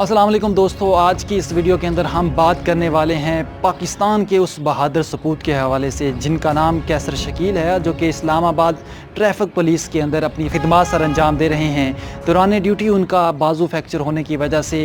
अस्सलाम वालेकुम दोस्तों, आज की इस वीडियो के अंदर हम बात करने वाले हैं पाकिस्तान के उस बहादुर सपूत के हवाले से जिनका नाम कैसर शकील है, जो कि इस्लामाबाद ट्रैफिक पुलिस के अंदर अपनी खिदमत सर अंजाम दे रहे हैं। दौरान ड्यूटी उनका बाजू फ्रैक्चर होने की वजह से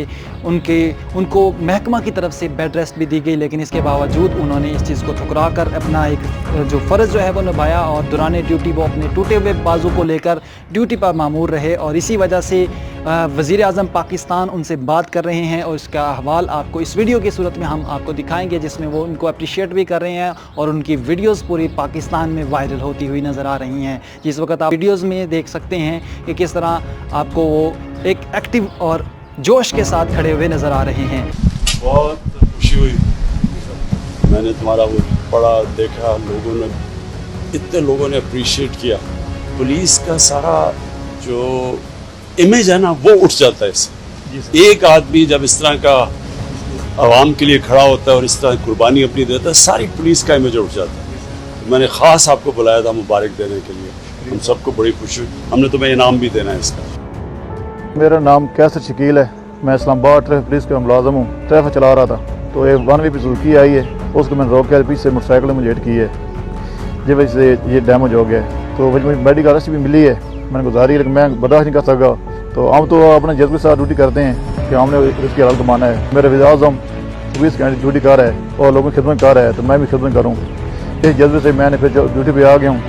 उनको महकमा की तरफ से बेड रेस्ट भी दी गई, लेकिन इसके बावजूद उन्होंने इस चीज़ को ठुकरा कर अपना एक जो फ़र्ज़ जो है वो निभाया और दौरान ड्यूटी वो अपने टूटे हुए बाजू को लेकर ड्यूटी पर मामूर रहे। और इसी वजह से वज़ीर आज़म पाकिस्तान उनसे बात कर रहे हैं और इसका अहवाल आपको इस वीडियो की सूरत में हम आपको दिखाएंगे, जिसमें वो उनको अप्रिशिएट भी कर रहे हैं और उनकी वीडियोस पूरी पाकिस्तान में वायरल होती हुई नज़र आ रही हैं। जिस वक्त आप वीडियोस में देख सकते हैं कि किस तरह आपको वो एक एक्टिव और जोश के साथ खड़े हुए नज़र आ रहे हैं। बहुत खुशी हुई, मैंने तुम्हारा वो पढ़ा देखा, इतने लोगों ने अप्रिशिएट किया। पुलिस का सारा जो इमेज है ना वो उठ जाता है इससे। एक आदमी जब इस तरह का आवाम के लिए खड़ा होता है और इस तरह कुर्बानी अपनी देता है, सारी पुलिस का इमेज उठ जाता है। तो मैंने ख़ास आपको बुलाया था मुबारक देने के लिए। हम सबको बड़ी खुशी हुई, हमने तुम्हें इनाम भी देना है इसका। मेरा नाम कैसर शकील है, मैं इस्लामाबाद ट्रैफिक पुलिस का मुलाजम हूँ। ट्रैफिक चला रहा था तो एक 1 वी सुजुकी आई है, उसको मैंने रोक के पीछे मोटरसाइकिल मुझे हिट की है, जिस वजह से ये डैमेज हो गया है। तो मुझे मेडिकल अरेस्ट भी मिली है, मैंने गुजारी, लेकिन मैं बर्दाश्त नहीं कर सका। तो हम तो अपने जज्बे के साथ ड्यूटी करते हैं कि हमने इसकी हलाल कमाना है। मेरे वज़ीर आज़म 24 घंटे ड्यूटी कर रहा है और लोगों की खिदमत कर रहा है, तो मैं भी खिदमत करूँ। इस जज्बे से मैंने फिर ड्यूटी पे आ गया हूँ।